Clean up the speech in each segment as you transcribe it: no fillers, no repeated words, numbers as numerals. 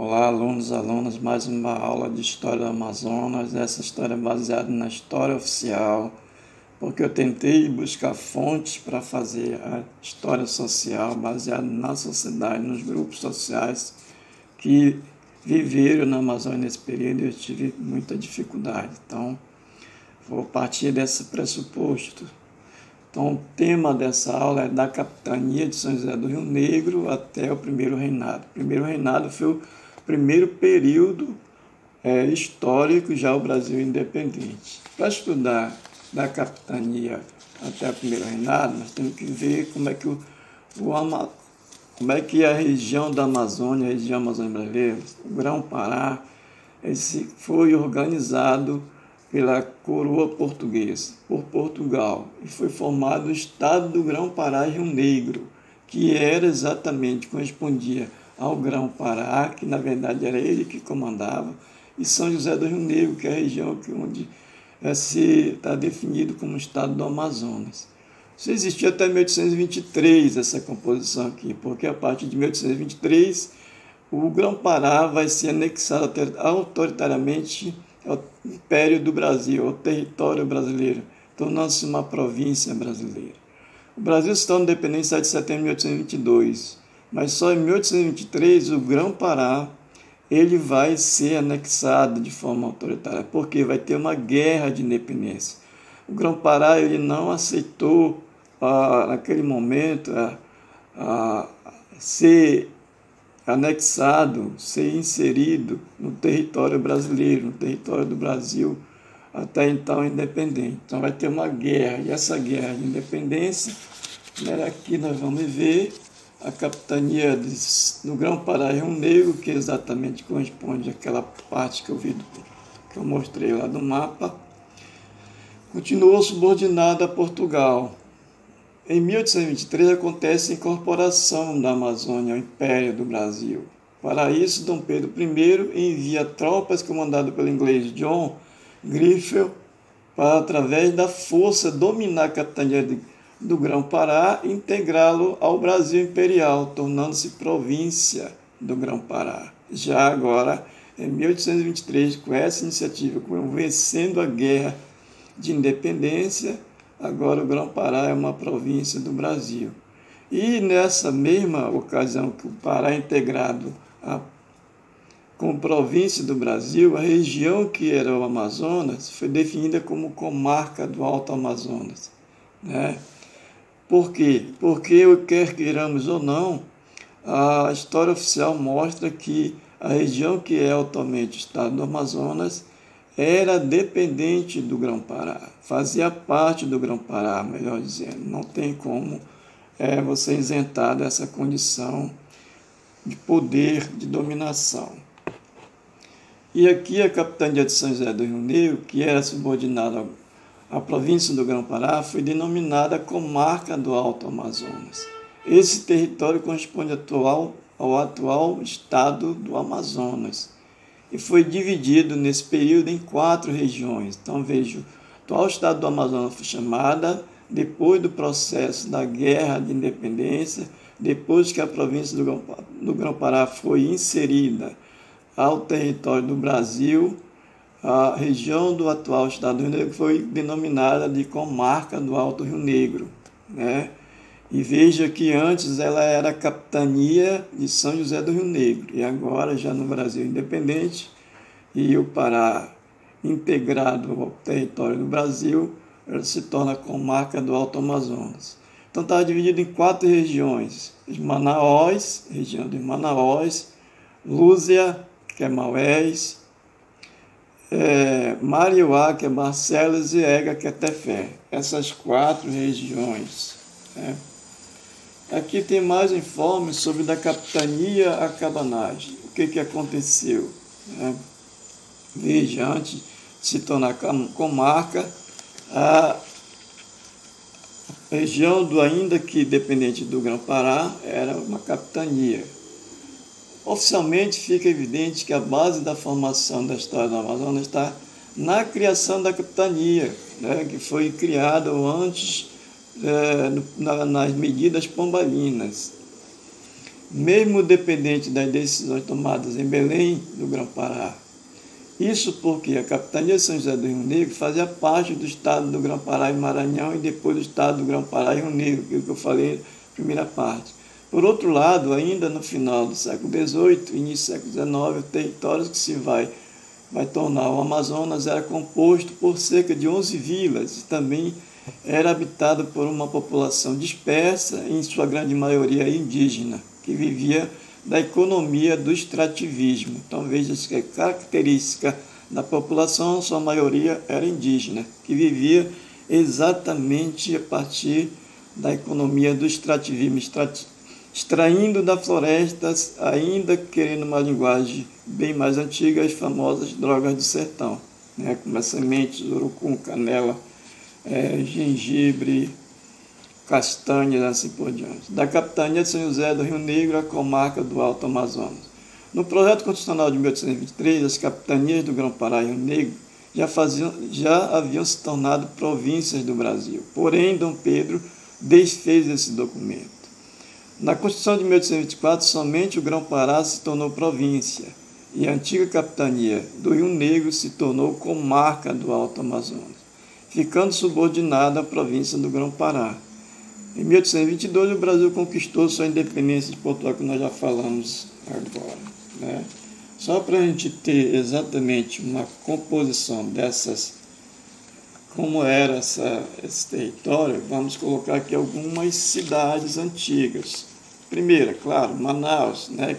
Olá, alunos e alunas, mais uma aula de História do Amazonas. Essa história é baseada na história oficial, porque eu tentei buscar fontes para fazer a história social baseada na sociedade, nos grupos sociais que viveram na Amazônia nesse período e eu tive muita dificuldade. Então, vou partir desse pressuposto. Então, o tema dessa aula é da capitania de São José do Rio Negro até o primeiro reinado. O primeiro reinado foi o primeiro período histórico, já o Brasil independente. Para estudar da capitania até o primeiro reinado, nós temos que ver como é que a região da Amazônia, a região amazônica brasileira, o Grão-Pará, esse foi organizado pela coroa portuguesa, por Portugal, e foi formado o estado do Grão-Pará e Rio Negro, que era exatamente, correspondia ao Grão-Pará, que na verdade era ele que comandava, e São José do Rio Negro, que é a região onde está definido como estado do Amazonas. Isso existiu até 1823, essa composição aqui, porque a partir de 1823 o Grão-Pará vai ser anexado autoritariamente ao Império do Brasil, ao território brasileiro, tornando-se uma província brasileira. O Brasil se torna independente em 7 de setembro de 1822, mas só em 1823 o Grão-Pará ele vai ser anexado de forma autoritária, porque vai ter uma guerra de independência. O Grão-Pará ele não aceitou, naquele momento, ser anexado, ser inserido no território brasileiro, no território do Brasil, até então independente. Então vai ter uma guerra, e essa guerra de independência, aqui nós vamos ver a capitania do Grão-Pará e Rio Negro, que exatamente corresponde àquela parte que eu mostrei lá do mapa, continuou subordinada a Portugal. Em 1823 acontece a incorporação da Amazônia ao Império do Brasil. Para isso, Dom Pedro I envia tropas comandadas pelo inglês John Griffith para, através da força, dominar a capitania do Grão-Pará e integrá-lo ao Brasil imperial, tornando-se província do Grão-Pará. Já agora, em 1823, com essa iniciativa, vencendo a guerra de independência, agora o Grão-Pará é uma província do Brasil. E nessa mesma ocasião que o Pará é integrado como província do Brasil, a região que era o Amazonas foi definida como comarca do Alto Amazonas. Por quê? Porque, quer queiramos ou não, a história oficial mostra que a região que é atualmente o estado do Amazonas era dependente do Grão-Pará, fazia parte do Grão-Pará, melhor dizendo. Não tem como você isentar dessa condição de poder, de dominação. E aqui a capitania de São José do Rio Negro, que era subordinada à província do Grão-Pará, foi denominada comarca do Alto Amazonas. Esse território corresponde ao atual estado do Amazonas e foi dividido nesse período em 4 regiões. Então, veja, o atual estado do Amazonas foi chamada, depois do processo da Guerra de Independência, depois que a província do Grão-Pará foi inserida ao território do Brasil, a região do atual estado do Rio Negro foi denominada de comarca do Alto Rio Negro. E veja que antes ela era a capitania de São José do Rio Negro, e agora, já no Brasil independente, e o Pará integrado ao território do Brasil, ela se torna comarca do Alto Amazonas. Então estava dividido em 4 regiões: Manaós, região de Manaós, Lúzia, que é Maués, Mariuá, que é Barcelos, e Ega, que é Tefé. Essas 4 regiões. Aqui tem mais informes sobre da capitania à cabanagem. O que aconteceu? Veja, antes de se tornar comarca, a região ainda que dependente do Grão-Pará era uma capitania. Oficialmente fica evidente que a base da formação da história do Amazonas está na criação da capitania, que foi criada antes nas medidas pombalinas. mesmo dependente das decisões tomadas em Belém, do Grão-Pará. Isso porque a capitania de São José do Rio Negro fazia parte do estado do Grão-Pará e Maranhão e depois do estado do Grão-Pará e Rio Negro, que eu falei na primeira parte. Por outro lado, ainda no final do século XVIII, início do século XIX, o território que se vai tornar o Amazonas era composto por cerca de 11 vilas e também era habitado por uma população dispersa, em sua grande maioria indígena, que vivia da economia do extrativismo. Então veja que a característica da população, sua maioria era indígena, que vivia exatamente a partir da economia do extrativismo, extraindo da floresta, ainda querendo uma linguagem bem mais antiga, as famosas drogas do sertão, né, como as sementes, urucum, canela, gengibre, castanhas, assim por diante. Da capitania de São José do Rio Negro à comarca do Alto Amazonas. No projeto constitucional de 1823, as capitanias do Grão-Pará e Rio Negro já haviam se tornado províncias do Brasil. Porém, Dom Pedro desfez esse documento. Na Constituição de 1824, somente o Grão-Pará se tornou província e a antiga capitania do Rio Negro se tornou comarca do Alto Amazonas, ficando subordinada à província do Grão-Pará. Em 1822, o Brasil conquistou sua independência de Portugal, que nós já falamos agora, né? Só para a gente ter exatamente uma composição dessas, como era esse território, vamos colocar aqui algumas cidades antigas. Primeira, claro, Manaus, né?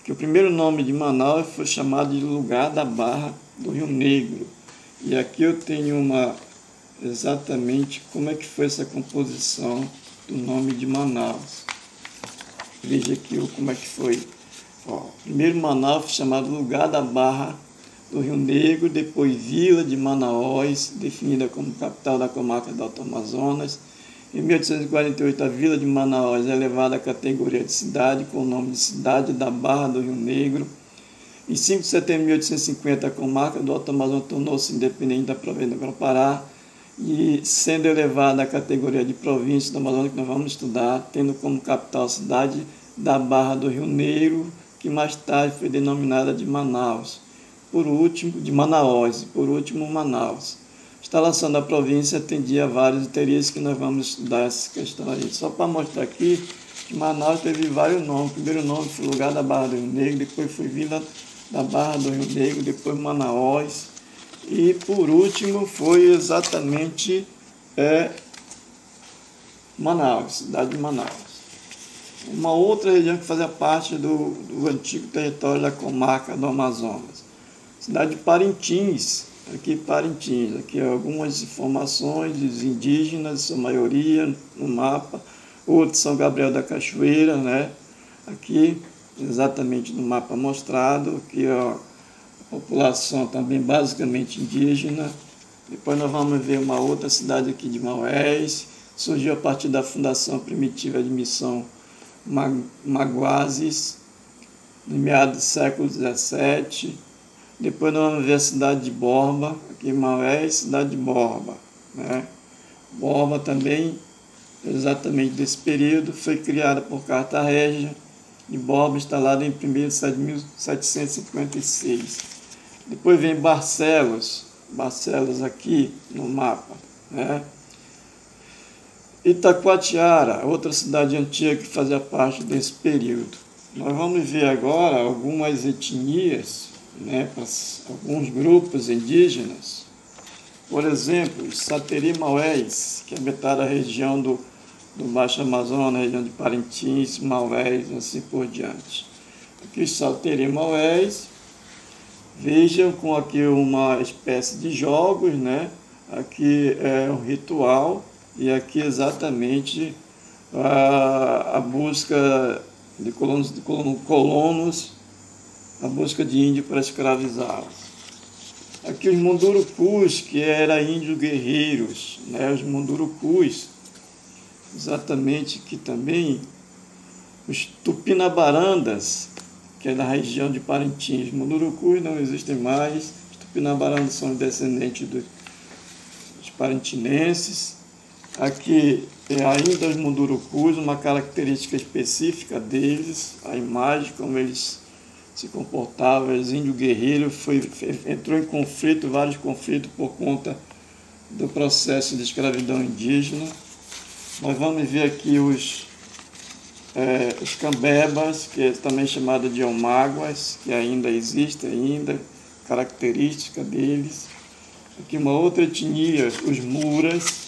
Que o primeiro nome de Manaus foi chamado de Lugar da Barra do Rio Negro. E aqui eu tenho exatamente como é que foi essa composição do nome de Manaus. Veja aqui como é que foi. Primeiro Manaus foi chamado Lugar da Barra do Rio Negro, depois Vila de Manaós, definida como capital da comarca do Alto Amazonas. Em 1848, a Vila de Manaós é elevada à categoria de cidade, com o nome de Cidade da Barra do Rio Negro. Em 5 de setembro de 1850, a comarca do Alto Amazonas tornou-se independente da província do Grão-Pará e sendo elevada à categoria de província do Amazonas, que nós vamos estudar, tendo como capital a cidade da Barra do Rio Negro, que mais tarde foi denominada de Manaus, de Manaós, e por último Manaus. A instalação da província atendia a vários interesses que nós vamos estudar essa questão aí. Só para mostrar aqui que Manaus teve vários nomes. O primeiro nome foi Lugar da Barra do Rio Negro, depois foi Vila da Barra do Rio Negro, depois Manaós, e por último foi exatamente Manaus, cidade de Manaus. Uma outra região que fazia parte do antigo território da comarca do Amazonas. Cidade de Parintins, aqui algumas informações dos indígenas, sua maioria no mapa, outro São Gabriel da Cachoeira, né? Aqui exatamente no mapa mostrado, aqui a população também basicamente indígena. Depois nós vamos ver uma outra cidade aqui de Maués, surgiu a partir da fundação primitiva de missão Maguazes, no meados do século XVII. Depois nós vamos ver a cidade de Borba, aqui em Maués, cidade de Borba, né? Borba também, exatamente desse período, foi criada por Carta Régia de Borba, instalada em 1º de 1756. Depois vem Barcelos aqui no mapa, né? Itacoatiara, outra cidade antiga que fazia parte desse período. Nós vamos ver agora algumas etnias, né, alguns grupos indígenas. Por exemplo, os Sateri-Maués, que habitaram a região do Baixo Amazonas, região de Parintins, Maués, assim por diante. Aqui os Sateri-Maués, vejam com aqui uma espécie de jogos, né? Aqui é um ritual e aqui exatamente a busca de colonos, a busca de índio para escravizá-los. Aqui os Mundurucus, que eram índios guerreiros, né? Os Mundurucus, exatamente que também os Tupinabarandas, que é da região de Parintins. Mundurucus não existem mais, os Tupinabarandas são descendentes dos parintinenses. Aqui é ainda os mundurucus, uma característica específica deles, a imagem, como eles se comportavam, os índios guerreiros, entrou em conflito, vários conflitos por conta do processo de escravidão indígena. Nós vamos ver aqui os cambebas, que é também chamado de almáguas, que ainda existem, característica deles. Aqui uma outra etnia, os muras,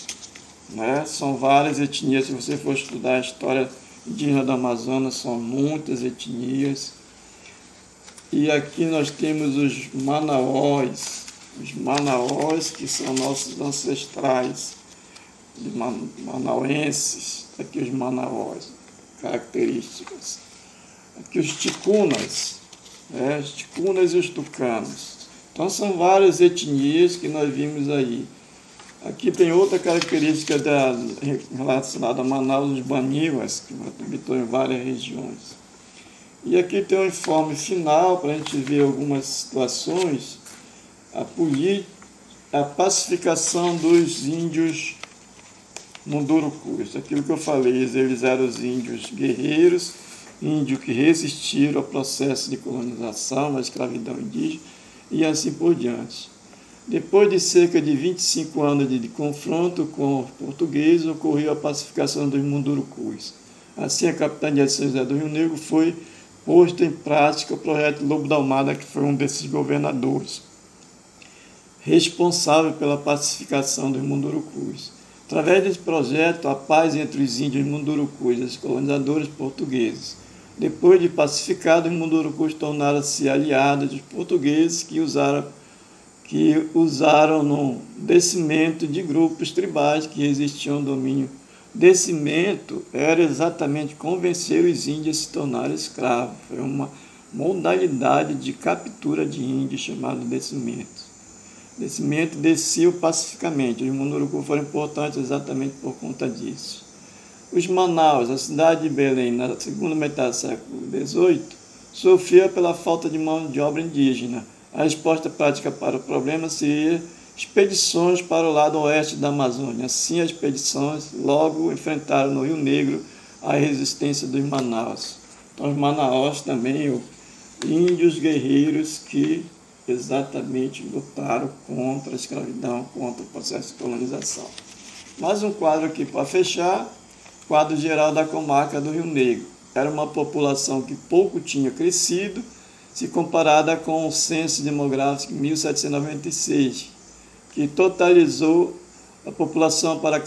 né? São várias etnias, se você for estudar a história indígena do Amazonas, são muitas etnias. E aqui nós temos os manaós, que são nossos ancestrais, os manauenses, aqui os manaós, características. Aqui os ticunas, os ticunas e os tucanos. Então são várias etnias que nós vimos aí. Aqui tem outra característica relacionada a Manaus, os baniwas, que habitou em várias regiões. E aqui tem um informe final para a gente ver algumas situações. A pacificação dos índios mundurucus. Aquilo que eu falei, eles eram os índios guerreiros, índios que resistiram ao processo de colonização, à escravidão indígena e assim por diante. Depois de cerca de 25 anos de confronto com os portugueses, ocorreu a pacificação dos mundurucus. Assim, a capitania de São José do Rio Negro foi posto em prática o projeto Lobo da Almada, que foi um desses governadores responsável pela pacificação dos mundurucus. Através desse projeto, a paz entre os índios mundurucus e os colonizadores portugueses. Depois de pacificados, os mundurucus tornaram-se aliados dos portugueses que usaram no descimento de grupos tribais que existiam no domínio. Descimento era exatamente convencer os índios a se tornarem escravos. Foi uma modalidade de captura de índios chamada descimento. Descimento desciam pacificamente. Os mundurucus foram importantes exatamente por conta disso. Os Manaus, a cidade de Belém, na segunda metade do século XVIII, sofria pela falta de mão de obra indígena. A resposta prática para o problema seria expedições para o lado oeste da Amazônia. Assim, as expedições logo enfrentaram no Rio Negro a resistência dos Manaus. Então, os Manaus também, índios guerreiros que exatamente lutaram contra a escravidão, contra o processo de colonização. Mais um quadro aqui para fechar, quadro geral da comarca do Rio Negro. Era uma população que pouco tinha crescido, se comparada com o censo demográfico de 1796, que totalizou a população para a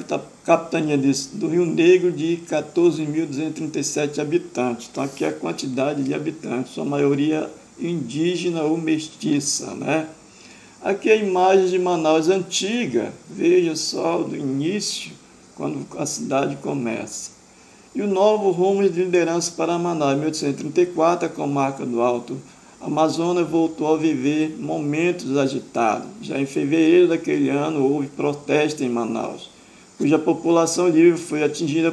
capitania do Rio Negro de 14.237 habitantes. Então aqui é a quantidade de habitantes, sua maioria indígena ou mestiça, né? Aqui é a imagem de Manaus antiga, veja só, do início, quando a cidade começa. E o novo rumo de liderança para Manaus. Em 1834, a comarca do Alto Amazonas voltou a viver momentos agitados. Já em fevereiro daquele ano, houve protesto em Manaus, cuja população livre foi atingida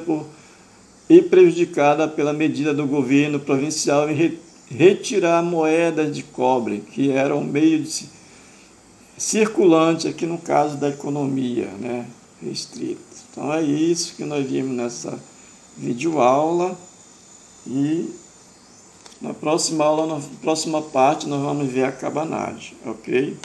e prejudicada pela medida do governo provincial em retirar moedas de cobre, que era um meio circulante, aqui no caso da economia, né, restrita. Então é isso que nós vimos nessa videoaula, e na próxima aula, na próxima parte, nós vamos ver a cabanagem, ok?